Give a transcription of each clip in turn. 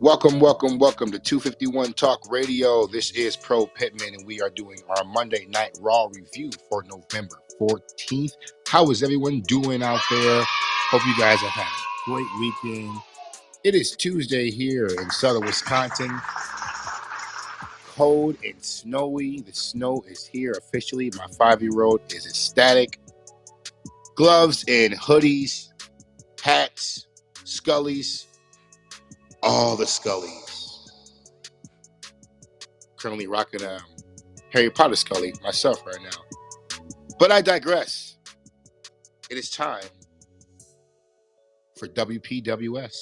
Welcome to 251 Talk Radio. This is Pro Pittman, and we are doing our Monday Night Raw review for November 14th. How is everyone doing out there? Hope you guys have had a great weekend. It is Tuesday here in southern Wisconsin. Cold and snowy. The snow is here officially. My 5-year-old is ecstatic. Gloves and hoodies, hats, Scullies, all the Scullies. Currently rocking a Harry Potter Scully myself right now. But I digress. It is time for WPWS,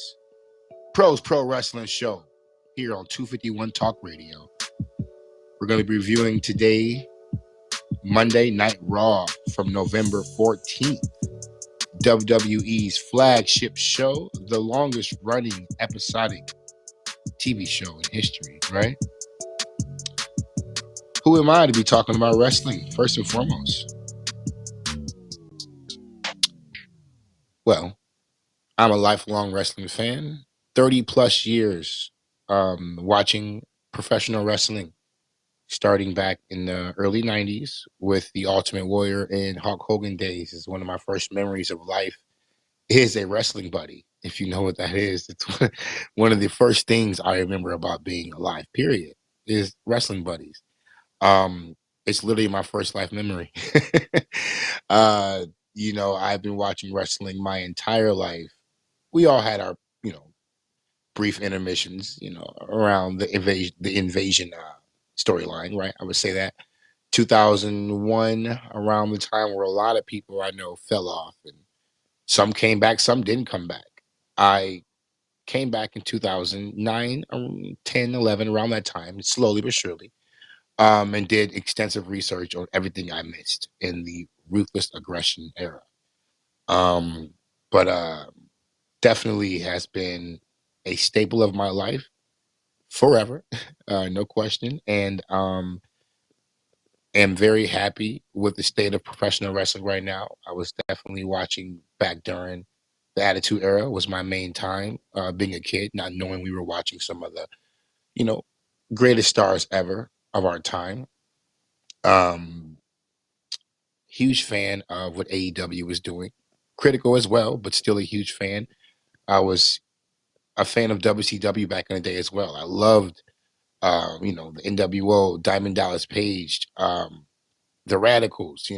Pros Pro Wrestling Show, here on 251 Talk Radio. We're going to be reviewing today Monday Night Raw from November 14th. WWE's flagship show, the longest running episodic TV show in history, right? Who am I to be talking about wrestling, first and foremost? Well, I'm a lifelong wrestling fan, 30 plus years watching professional wrestling, starting back in the early 90s with the Ultimate Warrior and Hulk Hogan days. Is one of my first memories of life is a wrestling buddy. If you know what that is, it's one of the first things I remember about being alive, period, is wrestling buddies. It's literally my first life memory. I've been watching wrestling my entire life. We all had our, brief intermissions, around the invasion storyline, right? I would say that 2001, around the time where a lot of people I know fell off, and some came back, some didn't come back. I came back in 2009, 10, 11, around that time, slowly but surely, and did extensive research on everything I missed in the ruthless aggression era. But definitely has been a staple of my life forever, no question. And am very happy with the state of professional wrestling right now. I was definitely watching back during the Attitude Era was my main time, being a kid, not knowing we were watching some of the, greatest stars ever of our time. Um, Huge fan of what AEW was doing. Critical as well, but still a huge fan. I was a fan of WCW back in the day as well. I loved, the NWO, Diamond Dallas Page, the Radicals,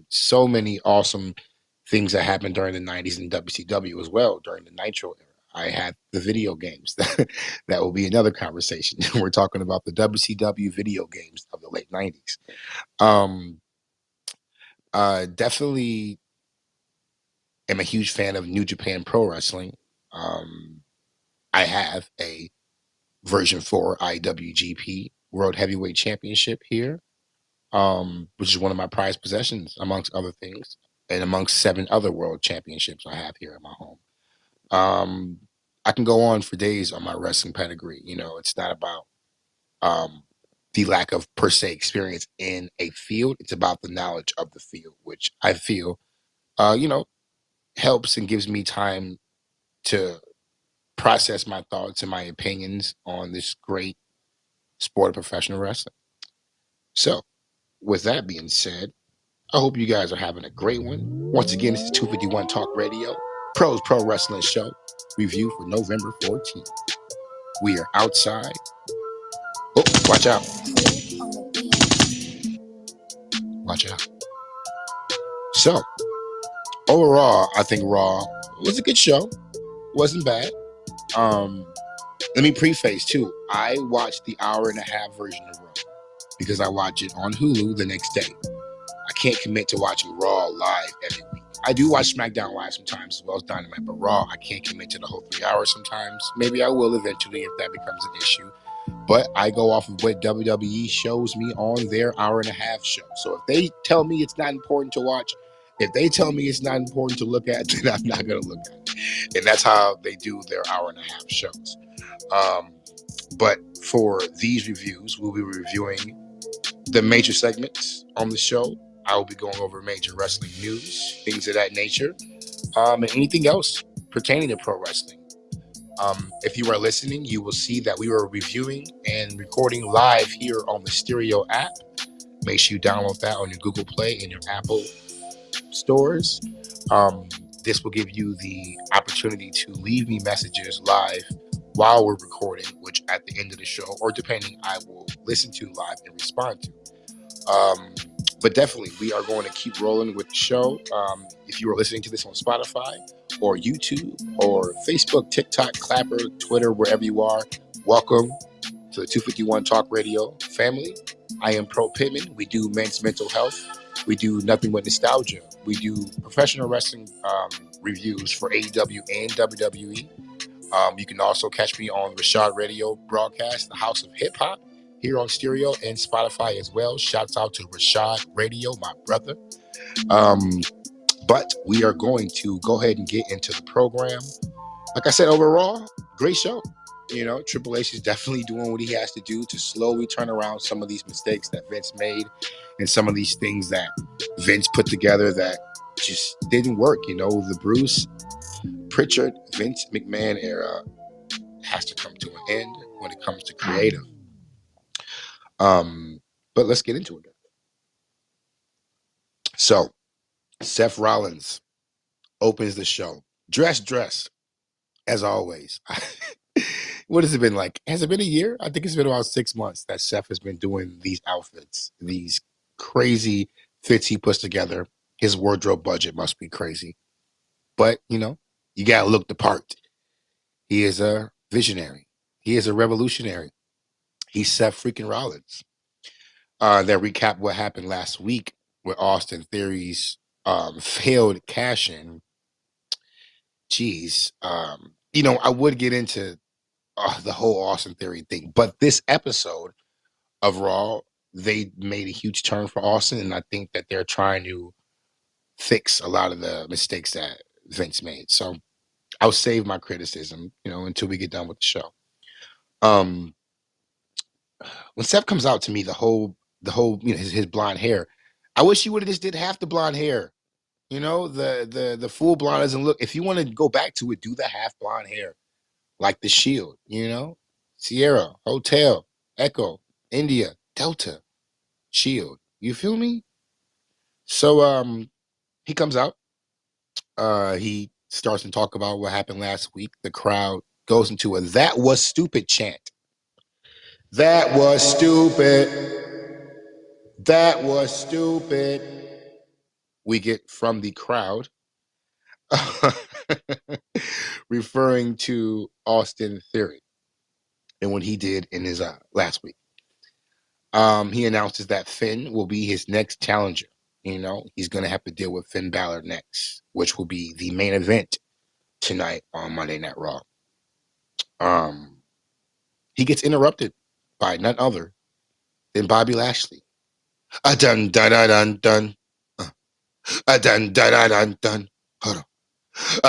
so many awesome things that happened during the 90s in WCW as well, during the Nitro era. I had the video games. That will be another conversation. We're talking about the WCW video games of the late 90s. Definitely am a huge fan of New Japan Pro Wrestling. I have a version 4 IWGP World Heavyweight Championship here, which is one of my prized possessions, amongst other things, and amongst 7 other world championships I have here at my home. I can go on for days on my wrestling pedigree. It's not about the lack of per se experience in a field. It's about the knowledge of the field, which I feel, helps and gives me time to process my thoughts and my opinions on this great sport of professional wrestling. So, with that being said, I hope you guys are having a great one. Once again, this is 251 Talk Radio, Pros Pro Wrestling Show, review for November 14th. We are outside. Oh, watch out. Watch out. So, overall, I think Raw was a good show. Wasn't bad. Let me preface too. I watched the hour-and-a-half version of Raw because I watch it on Hulu the next day. I can't commit to watching Raw live every week. I do watch SmackDown live sometimes as well as Dynamite, but Raw, I can't commit to the whole 3 hours sometimes. Maybe I will eventually if that becomes an issue. But I go off of what WWE shows me on their hour-and-a-half show. So if they tell me it's not important to watch, if they tell me it's not important to look at, then I'm not going to look at it. And that's how they do their hour-and-a-half shows. But for these reviews, we'll be reviewing the major segments on the show. I will be going over major wrestling news, things of that nature, and anything else pertaining to pro wrestling. If you are listening, you will see that we were reviewing and recording live here on the Stereo app. Make sure you download that on your Google Play and your Apple stores. Um, this will give you the opportunity to leave me messages live while we're recording, which at the end of the show, or depending, I will listen to live and respond to. But definitely, we are going to keep rolling with the show. If you are listening to this on Spotify or YouTube or Facebook, TikTok, Clapper, Twitter, wherever you are, welcome to the 251 Talk Radio family. I am Pro Pittman. We do men's mental health. We do nothing but nostalgia. We do professional wrestling reviews for AEW and WWE. You can also catch me on Rashad Radio broadcast, the House of Hip Hop, here on Stereo and Spotify as well. Shouts out to Rashad Radio, my brother. But we are going to go ahead and get into the program. Like I said, overall, great show. Triple H is definitely doing what he has to do to slowly turn around some of these mistakes that Vince made and some of these things that Vince put together that just didn't work. The Bruce Pritchard, Vince McMahon era has to come to an end when it comes to creative. But let's get into it. So, Seth Rollins opens the show. Dressed, as always. What has it been like? Has it been a year? I think it's been about 6 months that Seth has been doing these outfits, these crazy fits he puts together. His wardrobe budget must be crazy. But, you got to look the part. He is a visionary. He is a revolutionary. He's Seth freaking Rollins. That recap what happened last week with Austin Theory's failed cash-in. Jeez. I would get into the whole Austin Theory thing, but this episode of Raw, they made a huge turn for Austin, and I think that they're trying to fix a lot of the mistakes that Vince made. So I'll save my criticism, until we get done with the show. When Seth comes out, to me, the whole, his blonde hair, I wish he would have just did half the blonde hair. The full blonde doesn't look. If you want to go back to it, do the half blonde hair, like the Shield. Sierra, Hotel, Echo, India, Delta, Shield. You feel me? So he comes out. He starts to talk about what happened last week. The crowd goes into a "that was stupid" chant. That was stupid. That was stupid. We get from the crowd, referring to Austin Theory and what he did in his last week. He announces that Finn will be his next challenger. He's going to have to deal with Finn Balor next, which will be the main event tonight on Monday Night Raw. He gets interrupted by none other than Bobby Lashley. Dun dun dun dun dun. Dun dun dun dun dun. Hold on.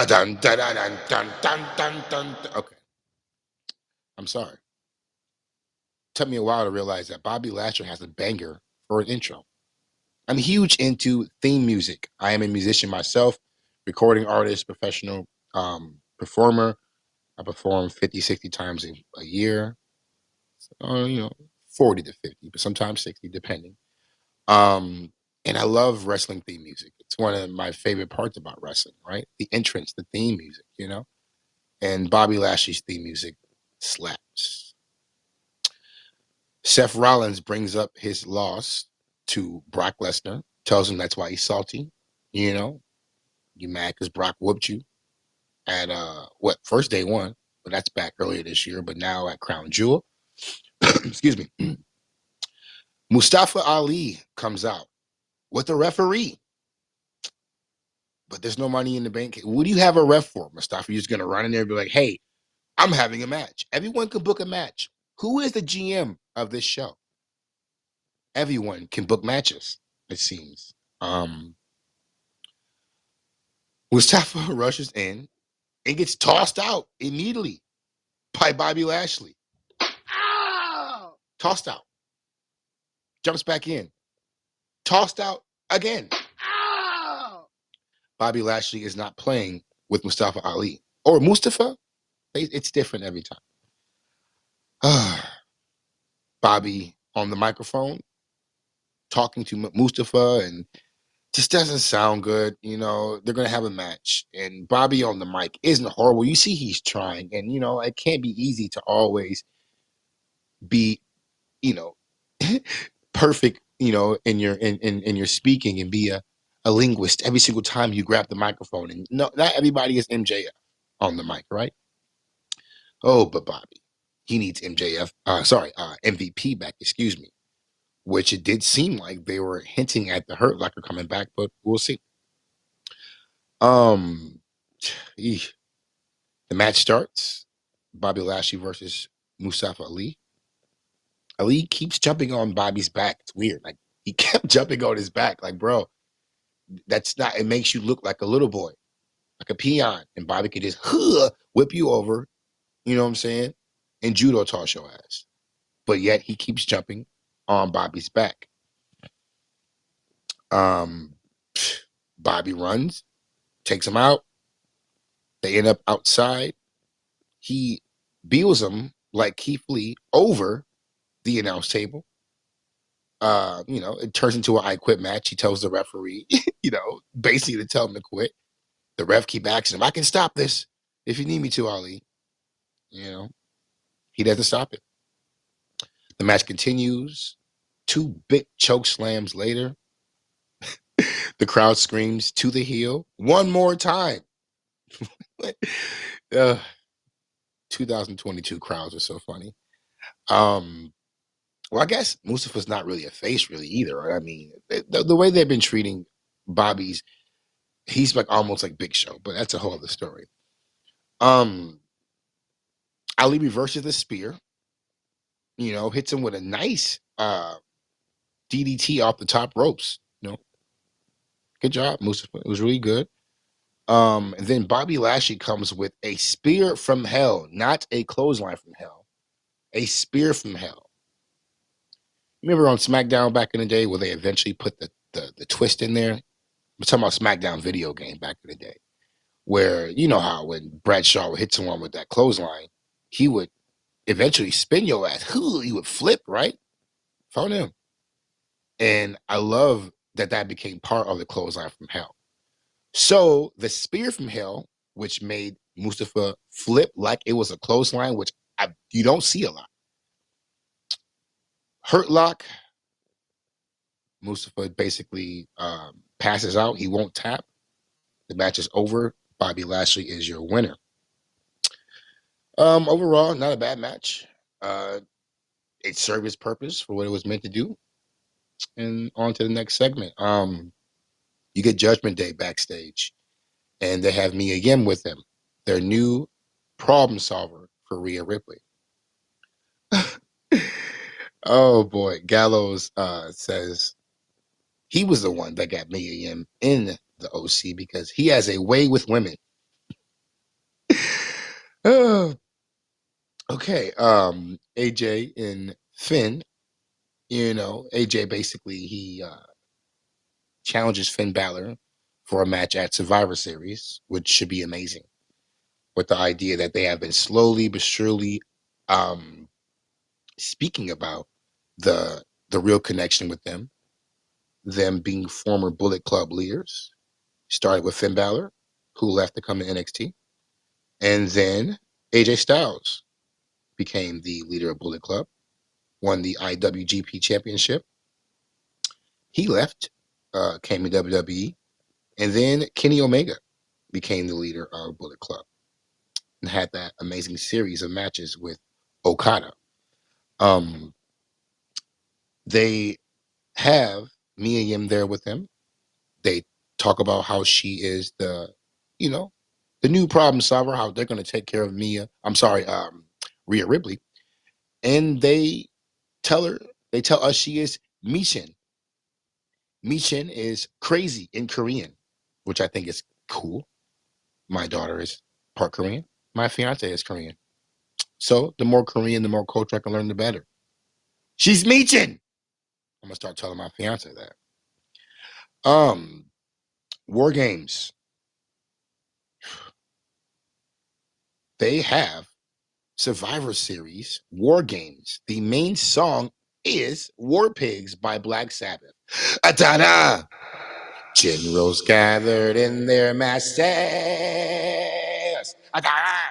Dun dun dun dun dun dun dun dun. Okay, I'm sorry. Took me a while to realize that Bobby Lashley has a banger for an intro. I'm huge into theme music. I am a musician myself, recording artist, professional performer. I perform 50, 60 times a year. 40 to 50, but sometimes 60, depending. And I love wrestling theme music. It's one of my favorite parts about wrestling, right? The entrance, the theme music, And Bobby Lashley's theme music slaps. Seth Rollins brings up his loss to Brock Lesnar, tells him that's why he's salty. You mad because Brock whooped you at first day one, but that's back earlier this year, but now at Crown Jewel. Excuse me. Mustafa Ali comes out with a referee, but there's no money in the bank. What do you have a ref for, Mustafa? You're just gonna run in there and be like, hey, I'm having a match. Everyone can book a match. Who is the GM of this show? Everyone can book matches, it seems. Mustafa rushes in and gets tossed out immediately by Bobby Lashley. Ow! Tossed out. Jumps back in. Tossed out again. Ow! Bobby Lashley is not playing with Mustafa Ali. Or Mustafa? It's different every time. Bobby on the microphone talking to Mustafa and just doesn't sound good. They're going to have a match. And Bobby on the mic isn't horrible. You see he's trying. And, it can't be easy to always be, you know, perfect, in your speaking and be a linguist every single time you grab the microphone. And no, not everybody is MJF on the mic, right? Oh, but Bobby, he needs MVP back, excuse me, which it did seem like they were hinting at the Hurt Locker coming back, but we'll see. Um, the match starts. Bobby Lashley versus Mustafa Ali. Ali keeps jumping on Bobby's back. It's weird. Like, he kept jumping on his back. Like, bro, that's not, it makes you look like a little boy, like a peon. And Bobby could just whip you over, you know what I'm saying? And judo toss your ass. But yet he keeps jumping on Bobby's back. Um, Bobby runs, takes him out. They end up outside. He beals him like Keith Lee over the announce table. It turns into an I quit match. He tells the referee, basically to tell him to quit. The ref keep asking him, I can stop this if you need me to, Ali. He doesn't stop it. The match continues. 2 big choke slams later. The crowd screams to the heel one more time. 2022 crowds are so funny. Well, I guess Mustafa's not really a face really either. Right? I mean, the way they've been treating Bobby's, he's like almost like Big Show, but that's a whole other story. Ali reverses the spear, hits him with a nice DDT off the top ropes. Good job, Mustafa. It was really good. And then Bobby Lashley comes with a spear from hell, not a clothesline from hell, a spear from hell. Remember on SmackDown back in the day where they eventually put the twist in there? I'm talking about SmackDown video game back in the day, where you know how when Bradshaw would hit someone with that clothesline, he would eventually spin your ass. He would flip, right? Phone him. And I love that became part of the clothesline from hell. So the spear from hell, which made Mustafa flip like it was a clothesline, which you don't see a lot. Hurt lock. Mustafa basically passes out. He won't tap. The match is over. Bobby Lashley is your winner. Overall, not a bad match. It served its purpose for what it was meant to do. And on to the next segment. You get Judgment Day backstage, and they have Mia Yim with them, their new problem solver for Rhea Ripley. Oh boy, Gallows says he was the one that got Mia Yim in the OC because he has a way with women. Okay, AJ and Finn, AJ basically he challenges Finn Balor for a match at Survivor Series, which should be amazing. With the idea that they have been slowly but surely speaking about the real connection with them being former Bullet Club leaders. Started with Finn Balor, who left to come to NXT, and then AJ Styles became the leader of Bullet Club, won the IWGP Championship. He left, came to WWE, and then Kenny Omega became the leader of Bullet Club and had that amazing series of matches with Okada. They have Mia Yim there with him. They talk about how she is the new problem solver, how they're going to take care of Rhea Ripley. And they tell us she is Michin. Michin is crazy in Korean, which I think is cool. My daughter is part Korean. My fiance is Korean. So the more Korean, the more culture I can learn, the better. She's Michin. I'm going to start telling my fiance that. War Games. They have Survivor Series War Games. The main song is War Pigs by Black Sabbath. Atana! Generals gathered in their masses. Atana!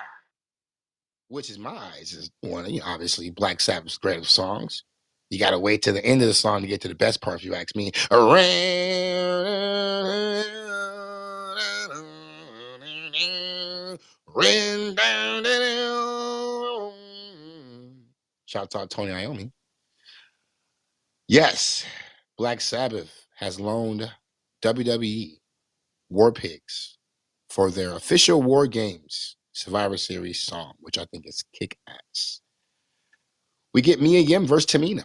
Which is my eyes is one of, obviously Black Sabbath's greatest songs. You got to wait to the end of the song to get to the best part, if you ask me. Shout out Tony Iommi. Yes, Black Sabbath has loaned WWE War Pigs for their official War Games Survivor Series song, which I think is kick ass. We get Mia Yim versus Tamina.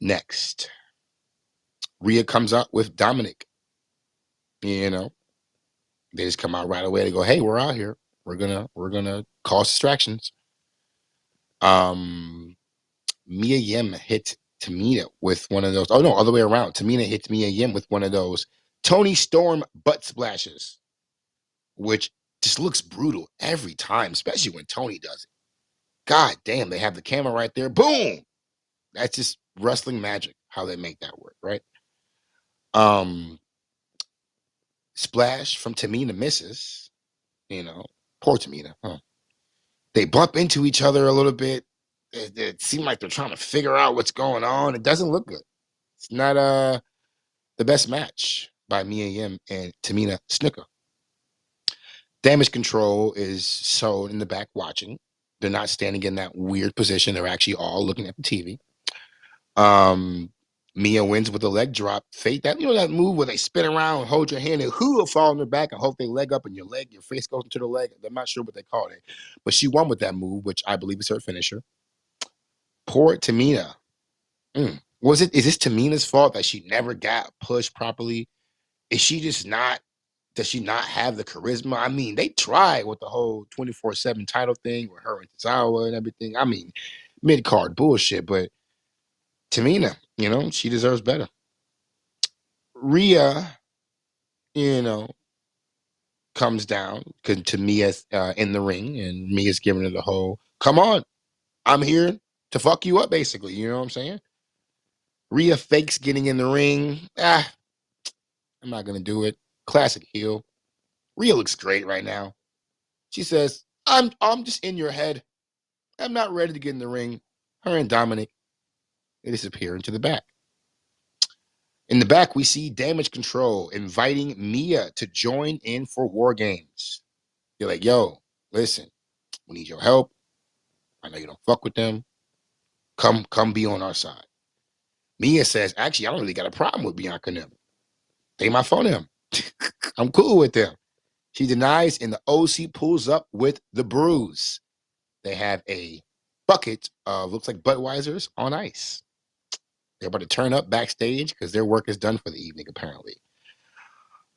Next, Rhea comes out with Dominic. You know, they just come out right away to go, hey, we're out here. We're gonna cause distractions. Mia Yim hit Tamina with one of those. Oh no, other way around. Tamina hits Mia Yim with one of those Tony Storm butt splashes, which just looks brutal every time, especially when Tony does it. God damn, they have the camera right there. Boom. That's just wrestling magic, how they make that work, right? Splash from Tamina misses. Poor Tamina. Huh? They bump into each other a little bit. It seems like they're trying to figure out what's going on. It doesn't look good. It's not the best match by Mia Yim and Tamina Snuka. Damage Control is sold in the back watching. They're not standing in that weird position. They're actually all looking at the TV. Mia wins with a leg drop. Fate, that that move where they spin around, hold your hand, and who will fall on their back and hold their leg up, and your face goes into the leg. I'm not sure what they call it, but she won with that move, which I believe is her finisher. Poor Tamina. Is this Tamina's fault that she never got pushed properly? Is she just not? Does she not have the charisma? I mean, they tried with the whole 24/7 title thing with her and Tozawa and everything. I mean, mid-card bullshit, but Tamina, she deserves better. Rhea, comes down to Mia's in the ring, and Mia's giving her the whole, come on, I'm here to fuck you up, basically. You know what I'm saying? Rhea fakes getting in the ring. I'm not going to do it. Classic heel. Rhea looks great right now. She says, I'm just in your head. I'm not ready to get in the ring. Her and Dominic, they disappear into the back. In the back, we see Damage Control inviting Mia to join in for War Games. You're like, yo, listen, we need your help. I know you don't fuck with them. Come be on our side. Mia says, actually, I don't really got a problem with Bianca and them. They my phone them. I'm cool with them. She denies, and the OC pulls up with the bruise. They have a bucket of, looks like Budweiser's on ice. They're about to turn up backstage because their work is done for the evening, apparently.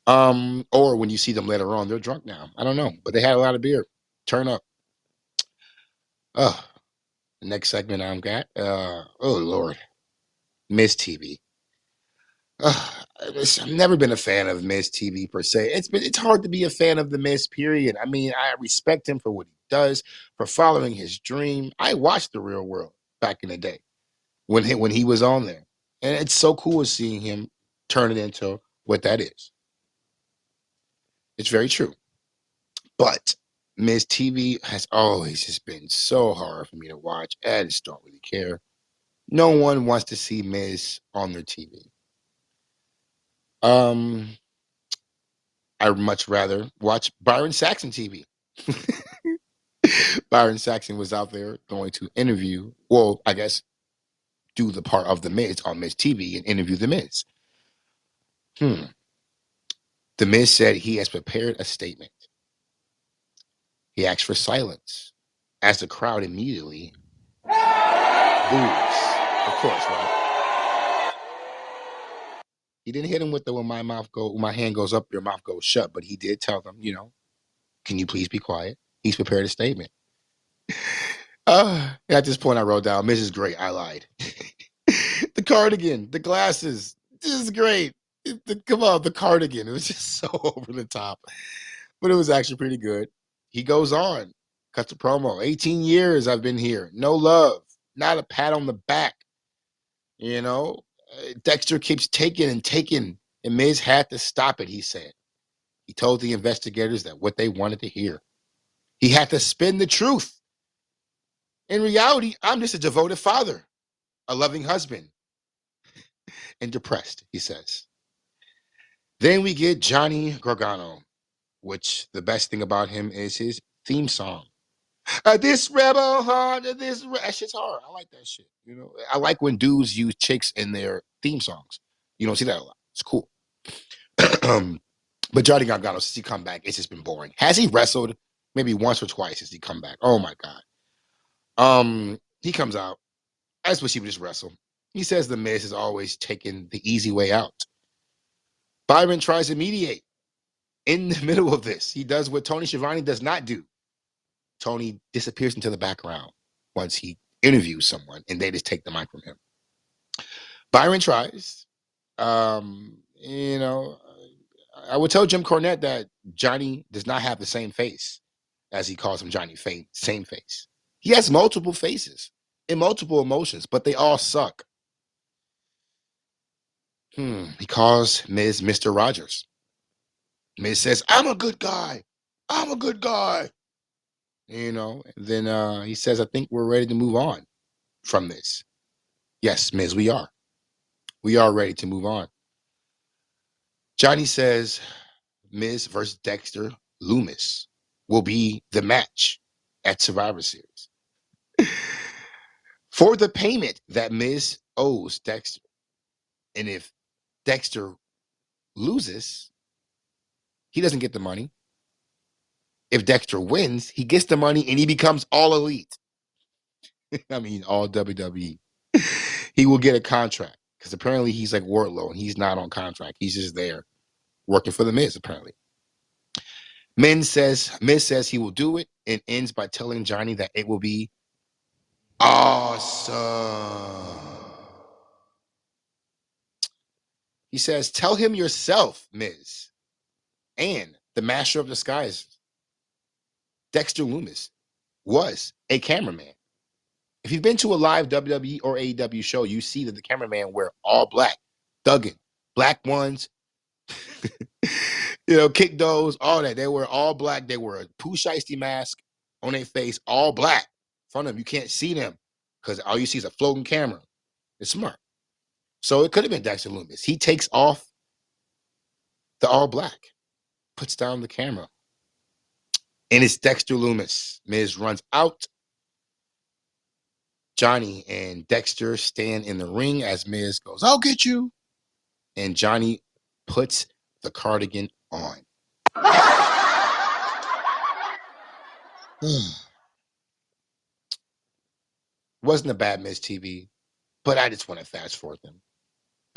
Or when you see them later on, they're drunk now. I don't know, but they had a lot of beer. Turn up. The next segment I've got. Oh Lord, Miss TV. I've never been a fan of Miz TV per se. It's hard to be a fan of the Miz, period. I mean, I respect him for what he does, for following his dream. I watched The Real World back in the day when he was on there, and it's so cool seeing him turn it into what that is. It's very true, but Miz TV has always just been so hard for me to watch. I just don't really care. No one wants to see Miz on their TV. I'd much rather watch Byron Saxon TV. Byron Saxon was out there going to interview, well, I guess, do the part of the Miz on Miz TV and interview the Miz. The Miz said he has prepared a statement. He asked for silence, as the crowd immediately boos. Of course, right? He didn't hit him with the when my hand goes up, your mouth goes shut, but he did tell them, can you please be quiet? He's prepared a statement. At this point, I wrote down, Miz is great. I lied. The cardigan, the glasses, this is great. Come on, the cardigan. It was just so over the top, but it was actually pretty good. He goes on. Cuts a promo. 18 years I've been here. No love. Not a pat on the back. You know, Dexter keeps taking and taking, and Miz had to stop it, he said. He told the investigators that what they wanted to hear. He had to spin the truth. In reality, I'm just a devoted father, a loving husband, and depressed, he says. Then we get Johnny Gargano, which the best thing about him is his theme song. This rebel heart, that shit's hard. I like that shit. You know, I like when dudes use chicks in their theme songs. You don't see that a lot. It's cool. But Johnny Gargano, since he come back, it's just been boring. Has he wrestled maybe once or twice since he come back? Oh my god. He comes out. I just wish he would just wrestle. He says the Miz is always taking the easy way out. Byron tries to mediate in the middle of this. He does what Tony Schiavone does not do. Tony disappears into the background once he interviews someone, and they just take the mic from him. Byron tries. You know, I would tell Jim Cornette that Johnny does not have the same face, as he calls him, Johnny same face. He has multiple faces and multiple emotions, but they all suck. He calls Miz Mr. Rogers. Miz says, I'm a good guy. I'm a good guy. You know, and then he says, I think we're ready to move on from this. Yes, Miz, we are. We are ready to move on. Johnny says Miz versus Dexter Loomis will be the match at Survivor Series. For the payment that Miz owes Dexter. And if Dexter loses, he doesn't get the money. If Dexter wins, he gets the money and he becomes all elite. I mean, all WWE. He will get a contract because apparently he's like Wardlow and he's not on contract. He's just there working for the Miz, apparently. Miz says he will do it and ends by telling Johnny that it will be awesome. He says, tell him yourself, Miz. And the Master of Disguise, Dexter Loomis, was a cameraman. If you've been to a live WWE or AEW show, you see that the cameraman wear all black. Duggan, black ones, kick those, all that. They were all black. They were a Pooh Shiesty mask on their face, all black. In front of them, you can't see them because all you see is a floating camera. It's smart. So it could have been Dexter Loomis. He takes off the all black, puts down the camera, and it's Dexter Loomis. Miz runs out. Johnny and Dexter stand in the ring as Miz goes, I'll get you. And Johnny puts the cardigan on. Wasn't a bad Miz TV, but I just want to fast forward them.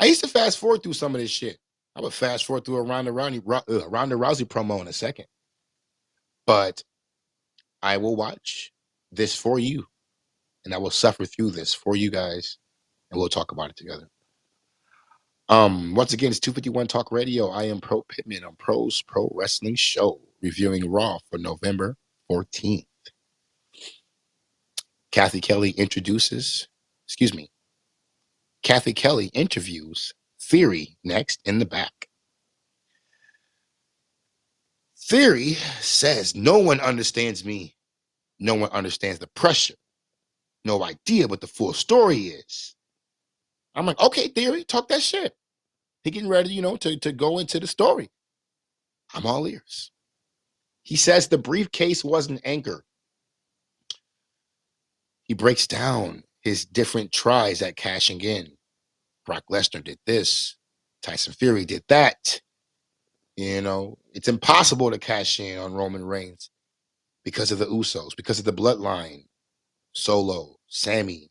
I used to fast forward through some of this shit. I would fast forward through a Ronda Rousey promo in a second. But I will watch this for you, and I will suffer through this for you guys, and we'll talk about it together. Once again, it's 251 Talk Radio. I am Pro Pittman on Pro's Pro Wrestling Show, reviewing Raw for November 14th. Kathy Kelly interviews Theory next in the back. Theory says, no one understands me. No one understands the pressure. No idea what the full story is. I'm like, okay, Theory, talk that shit. He getting ready, to go into the story. I'm all ears. He says the briefcase was an anchor. He breaks down his different tries at cashing in. Brock Lesnar did this. Tyson Fury did that. It's impossible to cash in on Roman Reigns because of the Usos, because of the bloodline, Solo, Sammy.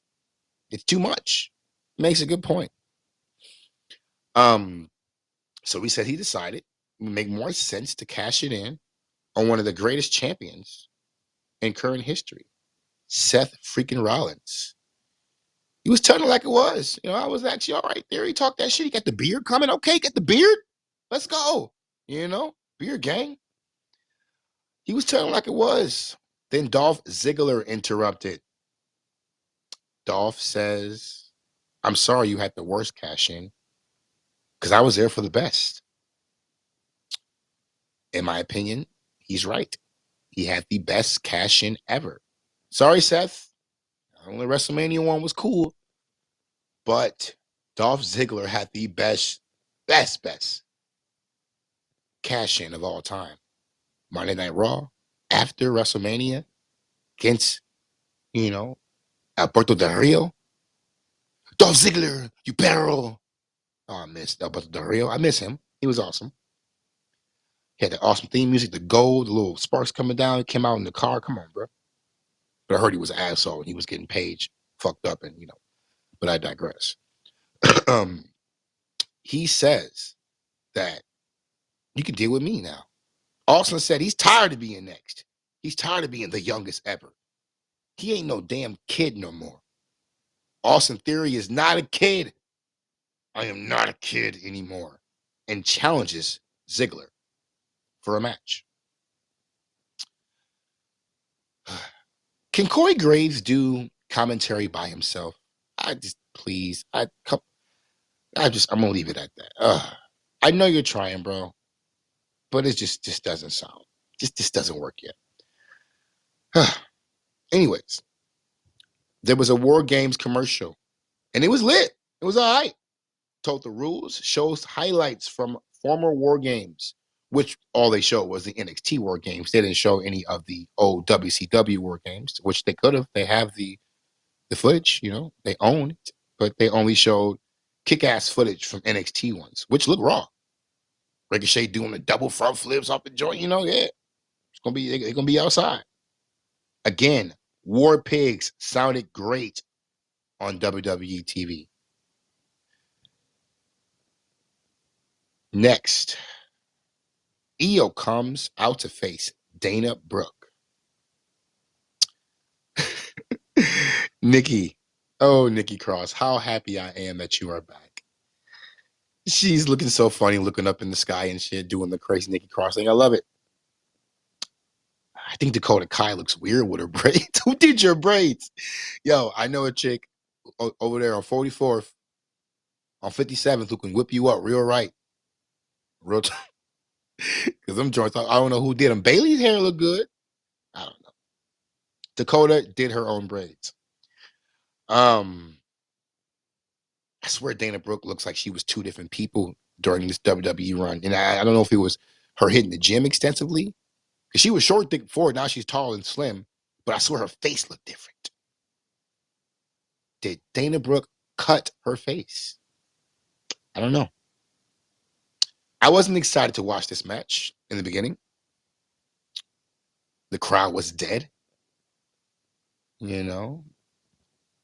It's too much. Makes a good point. So he said he decided it would make more sense to cash it in on one of the greatest champions in current history, Seth freaking Rollins. He was telling it like it was. I was actually all right there. He talked that shit. He got the beard coming. Okay, get the beard. Let's go. Beard gang. He was telling like it was. Then Dolph Ziggler interrupted. Dolph says, I'm sorry you had the worst cash in because I was there for the best. In my opinion, he's right. He had the best cash in ever. Sorry, Seth. Only WrestleMania 1 was cool. But Dolph Ziggler had the best cash in of all time. Monday Night Raw, after WrestleMania, against, Alberto Del Rio. Dolph Ziggler, you barrel. Oh, I miss Alberto Del Rio. I miss him. He was awesome. He had the awesome theme music, the gold, the little sparks coming down. He came out in the car. Come on, bro. But I heard he was an asshole and he was getting paid, fucked up, and but I digress. um, he says that you can deal with me now. Austin said he's tired of being next. He's tired of being the youngest ever. He ain't no damn kid no more. Austin Theory is not a kid. I am not a kid anymore. And challenges Ziggler for a match. Can Corey Graves do commentary by himself? I'm gonna leave it at that. I know you're trying, bro, but it just doesn't sound. Just doesn't work yet. Anyways, there was a War Games commercial, and it was lit. It was all right. Told the rules, shows highlights from former War Games, which all they showed was the NXT War Games. They didn't show any of the old WCW War Games, which they could have. They have the footage, they own it, but they only showed kick-ass footage from NXT ones, which look raw. Ricochet doing the double front flips off the joint, yeah. They're gonna be outside. Again, War Pigs sounded great on WWE TV. Next, Io comes out to face Dana Brooke. Nikki Cross, how happy I am that you are back. She's looking so funny, looking up in the sky and shit, doing the crazy Nikki Cross thing. I love it. I think Dakota Kai looks weird with her braids. Who did your braids? Yo, I know a chick over there on 44th, on 57th, who can whip you up real right. Real time. Because them joints, I don't know who did them. Bailey's hair look good. I don't know. Dakota did her own braids. I swear Dana Brooke looks like she was two different people during this WWE run. And I don't know if it was her hitting the gym extensively. Because she was short, thick before. Now she's tall and slim. But I swear her face looked different. Did Dana Brooke cut her face? I don't know. I wasn't excited to watch this match in the beginning. The crowd was dead.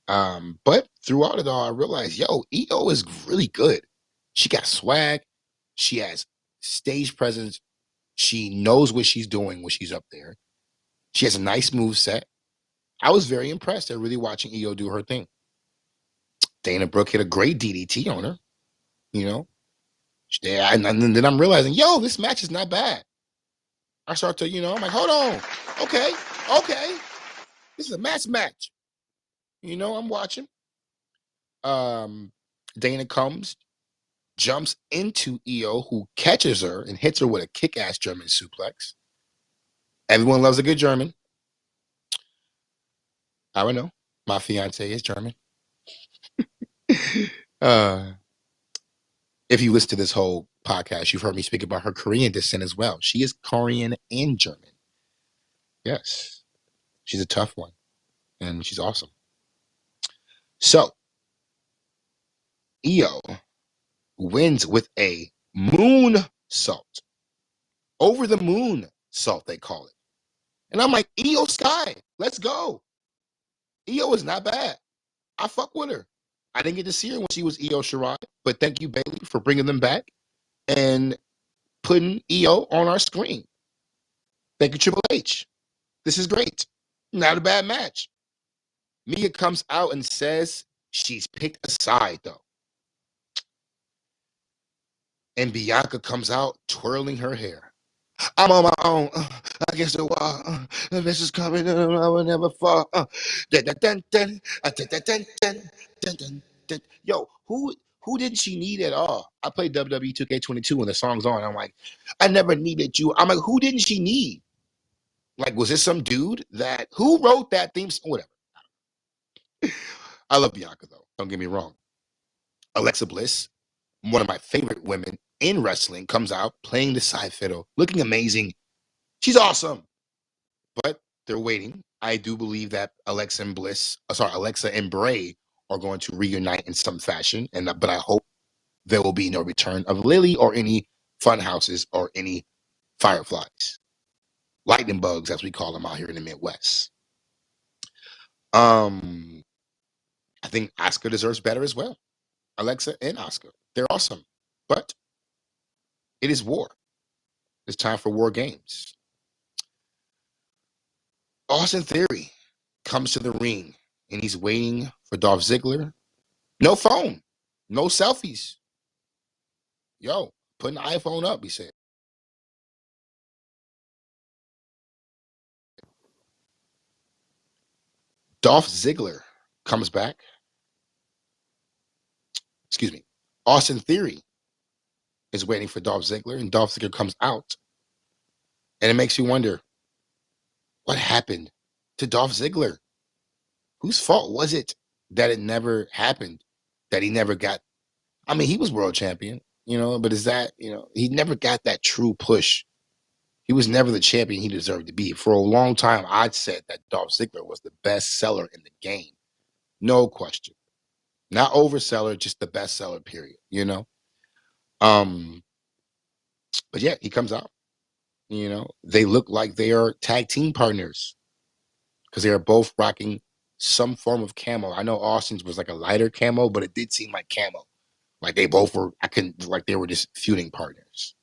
But throughout it all, I realized, Io is really good. She got swag. She has stage presence. She knows what she's doing when she's up there. She has a nice move set. I was very impressed at really watching Io do her thing. Dana Brooke hit a great DDT on her, And then I'm realizing, this match is not bad. I start to, I'm like, hold on. Okay. This is a match. I'm watching. Dana comes, jumps into Io, who catches her and hits her with a kick-ass German suplex. Everyone loves a good German. I don't know. My fiance is German. If you listen to this whole podcast, you've heard me speak about her Korean descent as well. She is Korean and German. Yes. She's a tough one. And she's awesome. So, Io wins with a moonsault. Over the moon salt, they call it. And I'm like, Io Sky, let's go. Io is not bad. I fuck with her. I didn't get to see her when she was Io Shirai, but thank you, Bailey, for bringing them back and putting Io on our screen. Thank you, Triple H. This is great. Not a bad match. Mia comes out and says she's picked a side, though. And Bianca comes out twirling her hair. I'm on my own. Against the wall. This is coming. I will never fall. Dun, dun, dun, dun, dun, dun, dun, dun, dun, dun, dun. Yo, who didn't she need at all? I played WWE 2K22 when the song's on. I'm like, I never needed you. I'm like, who didn't she need? Like, was this some dude that who wrote that theme song? Whatever. I love Bianca though. Don't get me wrong. Alexa Bliss, one of my favorite women in wrestling, comes out playing the side fiddle, looking amazing. She's awesome. But they're waiting. I do believe that Alexa and Bray are going to reunite in some fashion, but I hope there will be no return of Lily or any fun houses or any fireflies, lightning bugs as we call them out here in the Midwest. I think Asuka deserves better as well. Alexa and Asuka, they're awesome, but it is war. It's time for war games. Austin Theory comes to the ring and he's waiting for Dolph Ziggler. No phone, no selfies. Yo, putting the iPhone up, he said. Dolph Ziggler comes back. Excuse me. Austin Theory is waiting for Dolph Ziggler, and Dolph Ziggler comes out. And it makes you wonder, what happened to Dolph Ziggler? Whose fault was it that it never happened? That he never got, I mean, he was world champion, but is that, he never got that true push. He was never the champion he deserved to be. For a long time, I'd said that Dolph Ziggler was the best seller in the game. No question. Not overseller, just the best seller, period. Um, but yeah, he comes out. They look like they are tag team partners because they are both rocking some form of camo. I know Austin's was like a lighter camo, but it did seem like camo. Like they both were, like they were just feuding partners.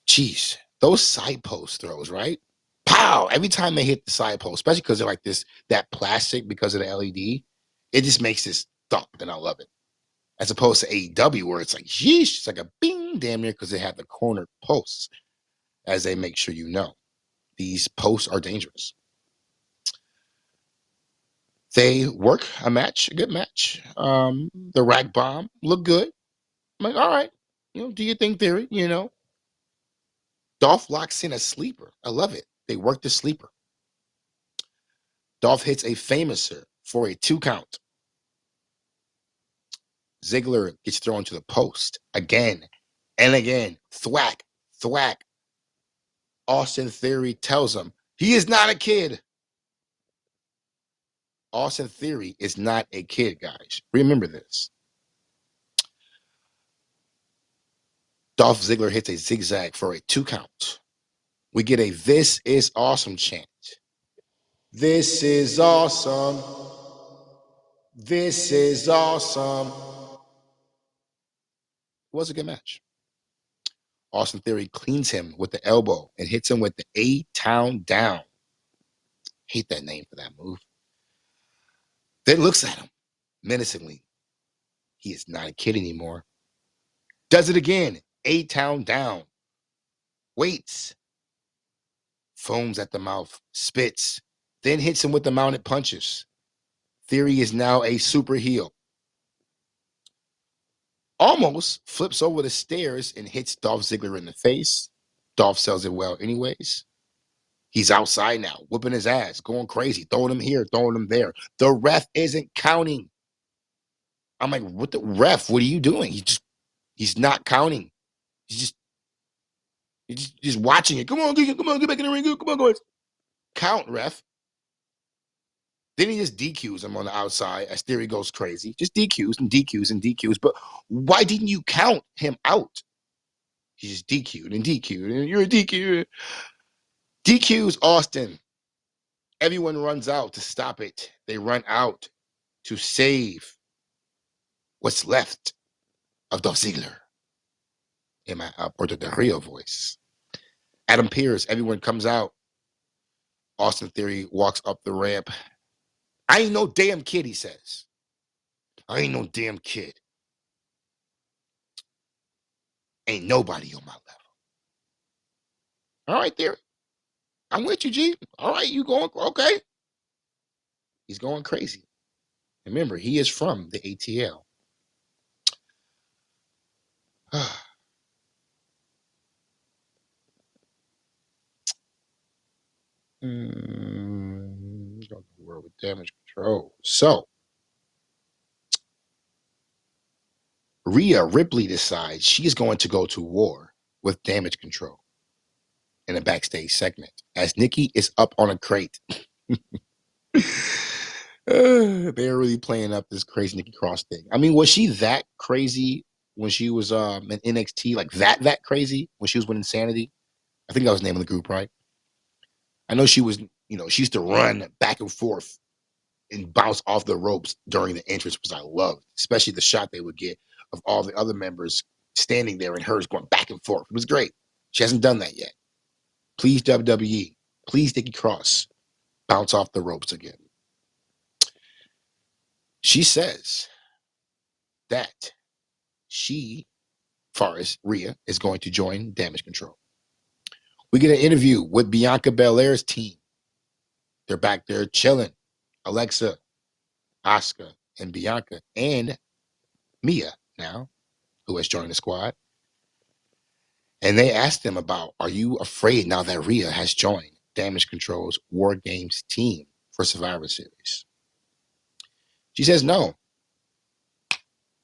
Jeez, those side post throws, right? Pow! Every time they hit the side post, especially because they're like that plastic because of the LED, it just makes this thump, and I love it. As opposed to AEW, where it's like, yeesh, it's like a bing damn near because they have the corner posts, as they make sure you know. These posts are dangerous. They work a good match. The rack bomb looked good. I'm like, all right, do your thing, Theory, Dolph locks in a sleeper. I love it. They work the sleeper. Dolph hits a famouser for a 2 count. Ziggler gets thrown to the post again and again. Thwack, thwack. Austin Theory tells him he is not a kid. Austin Theory is not a kid, guys. Remember this. Dolph Ziggler hits a zigzag for a 2 count. We get a "This is awesome" chant. This is awesome. This is awesome. It was a good match. Austin Theory cleans him with the elbow and hits him with the A-Town down. Hate that name for that move. Then looks at him menacingly. He is not a kid anymore. Does it again. A-Town down. Waits. Foams at the mouth. Spits. Then hits him with the mounted punches. Theory is now a super heel. Almost flips over the stairs and hits Dolph Ziggler in the face. Dolph sells it well anyways. He's outside now, whooping his ass, going crazy, throwing him here, throwing him there. The ref isn't counting. I'm like, what the ref? What are you doing? He's not counting. He's just watching it. Come on, get back in the ring. Come on, guys. Count, ref. Then he just DQs him on the outside as Theory goes crazy. Just DQs and DQs and DQs. But why didn't you count him out? He just DQ'd and DQ'd, and you're a DQ. DQs Austin. Everyone runs out to stop it. They run out to save what's left of Dolph Ziggler in my Puerto Del Rio voice. Adam Pearce, everyone comes out. Austin Theory walks up the ramp. I ain't no damn kid, he says. I ain't no damn kid. Ain't nobody on my level. All right, there. I'm with you, G. All right, you going okay? He's going crazy. Remember, he is from the ATL. Don't worry with damage control. So Rhea Ripley decides she is going to go to war with damage control in a backstage segment as Nikki is up on a crate. They're really playing up this crazy Nikki Cross thing. I mean, was she that crazy when she was in NXT? Like that crazy when she was with Insanity? I think that was the name of the group, right? I know she was, she used to run back and forth and bounce off the ropes during the entrance, which I loved, especially the shot they would get of all the other members standing there and hers going back and forth. It was great. She hasn't done that yet. Please, WWE, please, Nikki Cross, bounce off the ropes again. She says that she, Forrest Rhea, is going to join Damage Control. We get an interview with Bianca Belair's team. They're back there chilling. Alexa, Asuka, and Bianca, and Mia now, who has joined the squad. And they asked them about, are you afraid now that Rhea has joined Damage Control's War Games team for Survivor Series? She says no.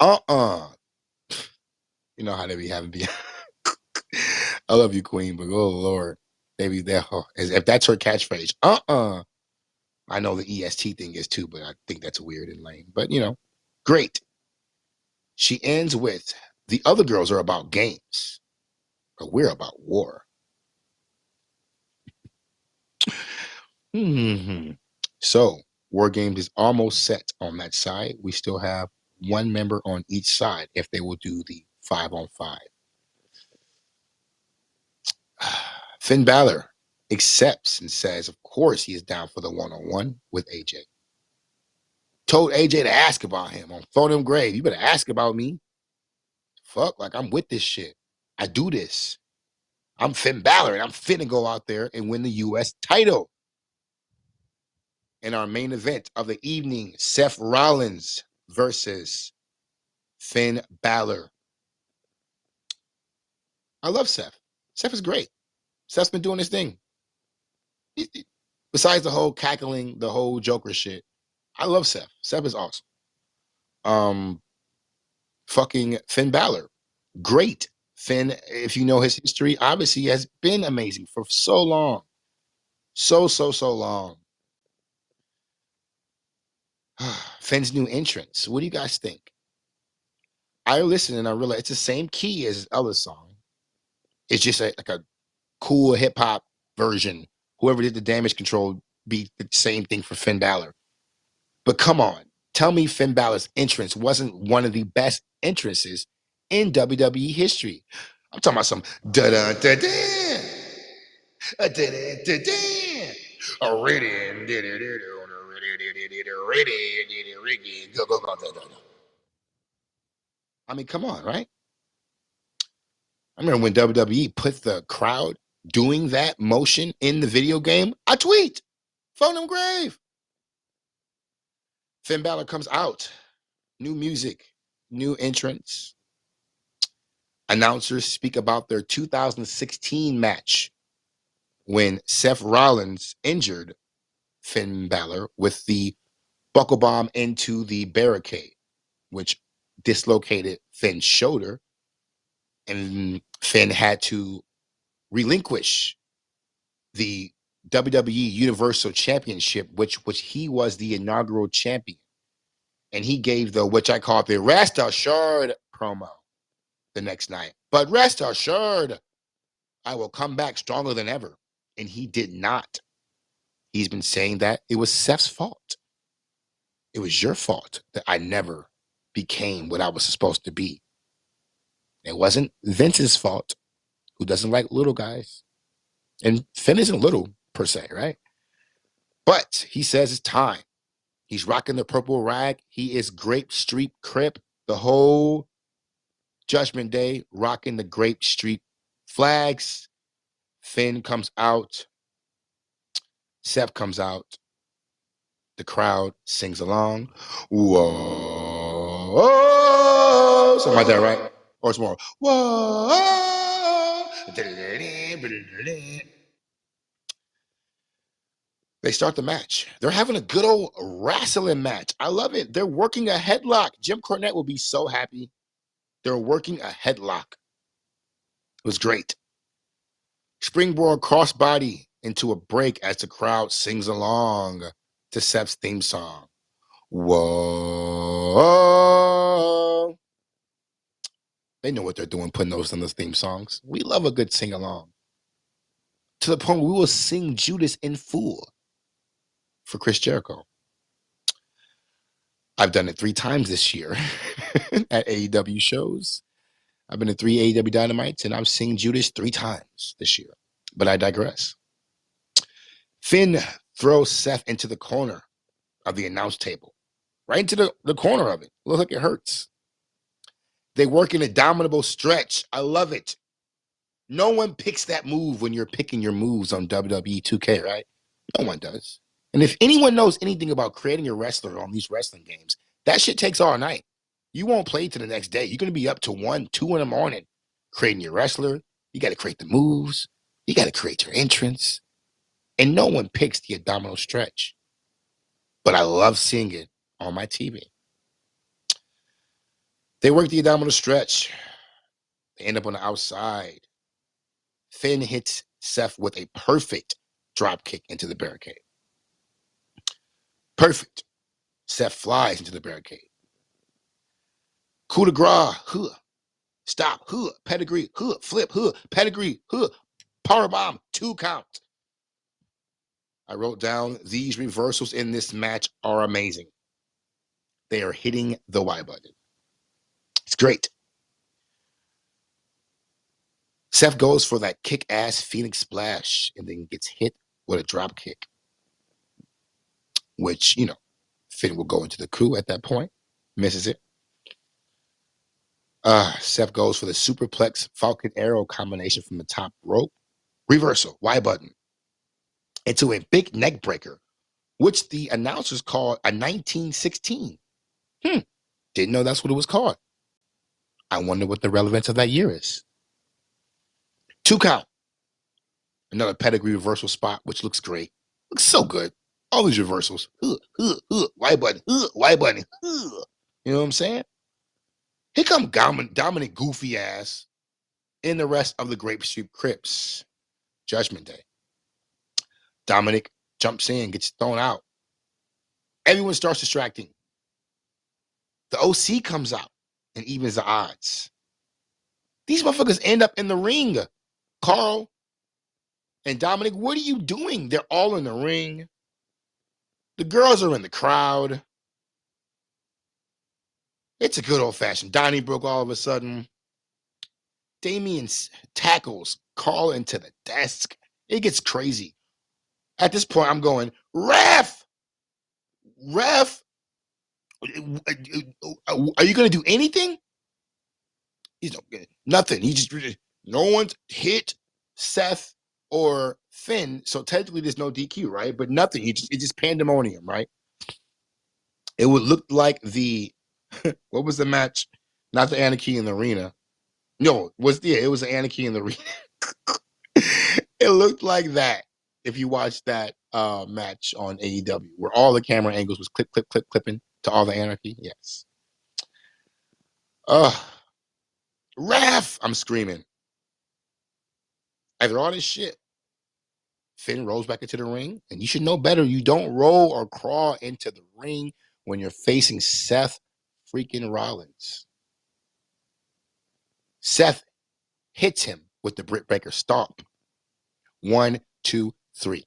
You know how they be having I love you, Queen, but oh Lord, maybe that if that's her catchphrase. I know the EST thing is too, but I think that's weird and lame. But great. She ends with, the other girls are about games, but we're about war. So War Games is almost set on that side. We still have one member on each side if they will do the 5-on-5. Finn Balor accepts and says, of course, he is down for the 1-on-1 with AJ. Told AJ to ask about him on Phone Him Grave. You better ask about me. Fuck, like I'm with this shit. I do this. I'm Finn Balor, and I'm finna go out there and win the U.S. title. In our main event of the evening, Seth Rollins versus Finn Balor. I love Seth. Seth is great. Seth's been doing his thing. Besides the whole cackling, the whole Joker shit, I love Seth. Seth is awesome. Fucking Finn Balor. Great. Finn, if you know his history, obviously has been amazing for so long. So long. Finn's new entrance. What do you guys think? I listen and I realize it's the same key as other song. It's just like a cool hip hop version. Whoever did the Damage Control beat the same thing for Finn Balor. But come on, tell me Finn Balor's entrance wasn't one of the best entrances in WWE history. I'm talking about some da da da da da da da da. I mean, come on, right? I remember when WWE put the crowd doing that motion in the video game. I tweet, Phone Him Grave. Finn Balor comes out. New music, new entrance. Announcers speak about their 2016 match when Seth Rollins injured Finn Balor with the buckle bomb into the barricade, which dislocated Finn's shoulder. And Finn had to relinquish the WWE Universal Championship, which he was the inaugural champion. And he gave the, which I call the rest assured promo the next night. But rest assured, I will come back stronger than ever. And he did not. He's been saying that it was Seth's fault. It was your fault that I never became what I was supposed to be. It wasn't Vince's fault, who doesn't like little guys. And Finn isn't little per se, right? But he says it's time. He's rocking the purple rag. He is Grape Street Crip the whole Judgment Day, rocking the Grape Street flags. Finn comes out. Seth comes out. The crowd sings along. Whoa. Something like that, right? Or it's more, whoa. They start the match. They're having a good old wrestling match. I love it. They're working a headlock. Jim Cornette will be so happy. They're working a headlock. It was great. Springboard crossbody into a break as the crowd sings along to Seth's theme song. Whoa. They know what they're doing, putting those in the theme songs. We love a good sing along. To the point where we will sing Judas in full for Chris Jericho. I've done it 3 times this year at AEW shows. I've been to 3 AEW Dynamites, and I've seen Judas 3 times this year. But I digress. Finn throws Seth into the corner of the announce table. Right into the corner of it. Looks like it hurts. They work in a dominable stretch. I love it. No one picks that move when you're picking your moves on WWE 2K, right? No one does. And if anyone knows anything about creating a wrestler on these wrestling games, that shit takes all night. You won't play to the next day. You're going to be up to 1, 2 in the morning creating your wrestler. You got to create the moves. You got to create your entrance. And no one picks the abdominal stretch. But I love seeing it on my TV. They work the abdominal stretch. They end up on the outside. Finn hits Seth with a perfect drop kick into the barricade. Perfect. Seth flies into the barricade. Coup de grace. Huh. Stop. Huh. Pedigree. Huh. Flip. Huh. Pedigree. Huh. Powerbomb. 2 count. I wrote down these reversals in this match are amazing. They are hitting the Y button. It's great. Seth goes for that kick-ass Phoenix splash and then gets hit with a drop kick, which, Finn will go into the coup at that point. Misses it. Seth goes for the superplex Falcon Arrow combination from the top rope. Reversal, Y button, into a big neck breaker, which the announcers called a 1916. Didn't know that's what it was called. I wonder what the relevance of that year is. 2 count. Another pedigree reversal spot, which looks great. Looks so good. All these reversals. Y button. Y button. You know what I'm saying? Here come Dominic goofy ass in the rest of the Grape Street Crips. Judgment Day. Dominic jumps in, gets thrown out. Everyone starts distracting. The OC comes out and evens the odds. These motherfuckers end up in the ring. Carl and Dominic, what are you doing? They're all in the ring. The girls are in the crowd. It's a good old-fashioned Donnybrook all of a sudden. Damien tackles Carl into the desk. It gets crazy. At this point, I'm going, ref! Ref! Are you going to do anything? He's nothing. No one's hit Seth or Finn, so technically there's no DQ, right? But nothing. It's just pandemonium, right? It would look like what was the match? Not the Anarchy in the Arena. No, it was the Anarchy in the Arena. It looked like that if you watched that match on AEW, where all the camera angles was clipping to all the Anarchy. Yes. Ref! I'm screaming. After all this shit, Finn rolls back into the ring, and you should know better. You don't roll or crawl into the ring when you're facing Seth freaking Rollins. Seth hits him with the Britt Baker stomp. 1, 2, 3.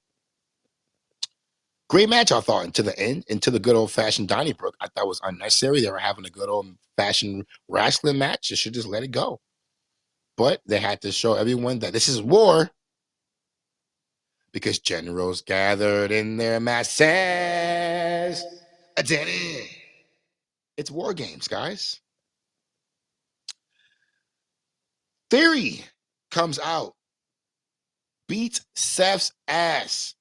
Great match, I thought, until the end, into the good old-fashioned Donnybrook. I thought it was unnecessary. They were having a good old-fashioned wrestling match. They should just let it go. But they had to show everyone that this is war, because generals gathered in their masses. It's war games, guys. Theory comes out beats Seth's ass.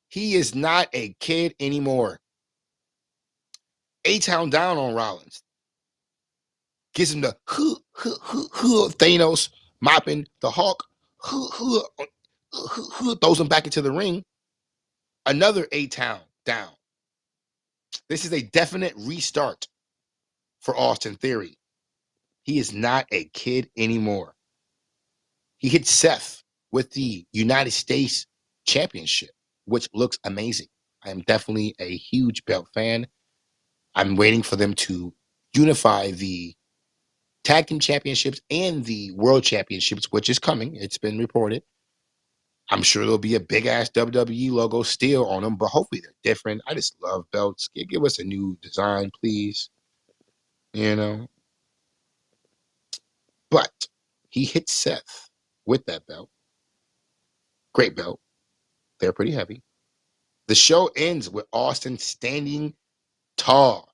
He is not a kid anymore. A-Town down on Rollins. Gives him the Thanos mopping the Hulk. Throws him back into the ring. Another A-Town down. This is a definite restart for Austin Theory. He is not a kid anymore. He hit Seth with the United States Championship, which looks amazing. I am definitely a huge belt fan. I'm waiting for them to unify the Tag Team Championships and the World Championships, which is coming. It's been reported. I'm sure there'll be a big-ass WWE logo still on them, but hopefully they're different. I just love belts. Give us a new design, please. You know? But he hit Seth with that belt. Great belt. They're pretty heavy. The show ends with Austin standing tall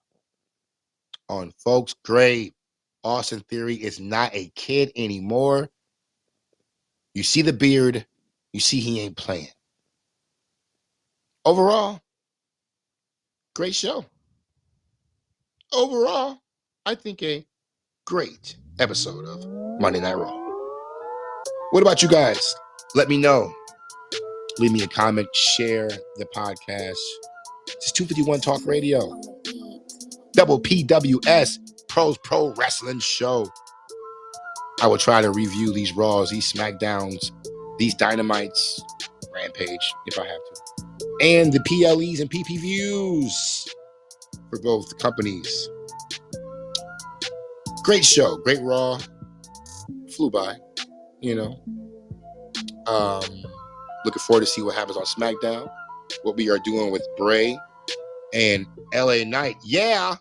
on folks' grave. Austin Theory is not a kid anymore. You see the beard. You see he ain't playing. Overall, great show. Overall, I think a great episode of Monday Night Raw. What about you guys? Let me know. Leave me a comment. Share the podcast. This is 251 Talk Radio. Double PWS Pros Pro Wrestling Show. I will try to review these Raws, these SmackDowns, these Dynamites, Rampage, if I have to. And the PLEs and PPVs for both companies. Great show. Great Raw. Flew by, you know. Looking forward to see what happens on SmackDown. What we are doing with Bray and LA Knight. Yeah.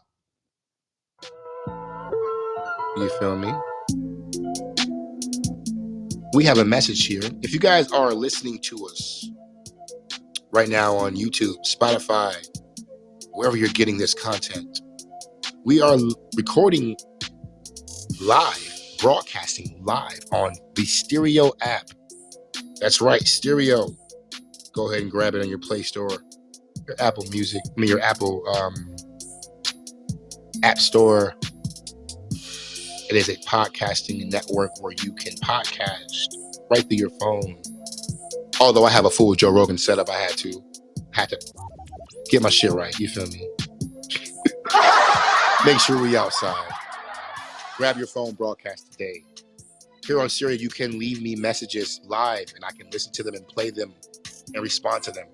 You feel me? We have a message here. If you guys are listening to us right now on YouTube, Spotify, wherever you're getting this content, we are recording live, broadcasting live on the Stereo app. That's right, Stereo. Go ahead and grab it on your Play Store, your Apple Music, your Apple App Store. It is a podcasting network where you can podcast right through your phone. Although I have a full Joe Rogan setup, I had to get my shit right. You feel me? Make sure we outside. Grab your phone, broadcast today. Here on Siri, you can leave me messages live, and I can listen to them and play them and respond to them.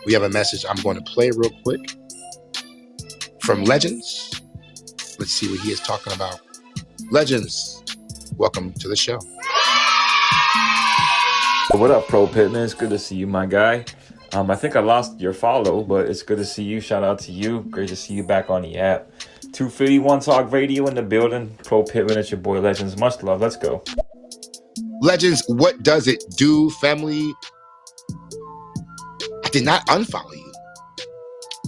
We have a message I'm going to play real quick from Legends. Let's see what he is talking about. Legends, welcome to the show. What up, Pro Pittman? It's good to see you, my guy. I think I lost your follow, but it's good to see you. Shout out to you. Great to see you back on the app. 251 Talk Radio in the building. Pro Pittman, it's your boy Legends. Much love. Let's go. Legends, what does it do, family? I did not unfollow you.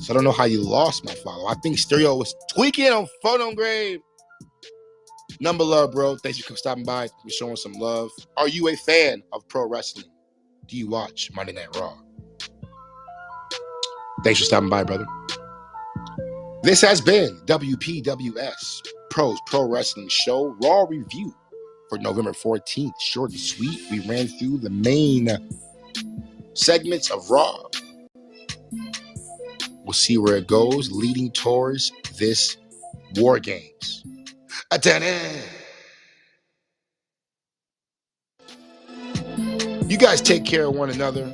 So I don't know how you lost my follow. I think Stereo was tweaking on Photo Grave. Number love, bro. Thanks for stopping by. For showing some love. Are you a fan of pro wrestling? Do you watch Monday Night Raw? Thanks for stopping by, brother. This has been WPWS Pros Pro Wrestling Show Raw Review for November 14th. Short and sweet. We ran through the main segments of Raw. We'll see where it goes, leading towards this War Games. You guys take care of one another.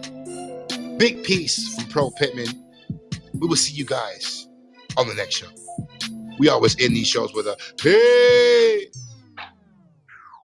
Big peace from Pro Pittman. We will see you guys on the next show. We always end these shows with a hey.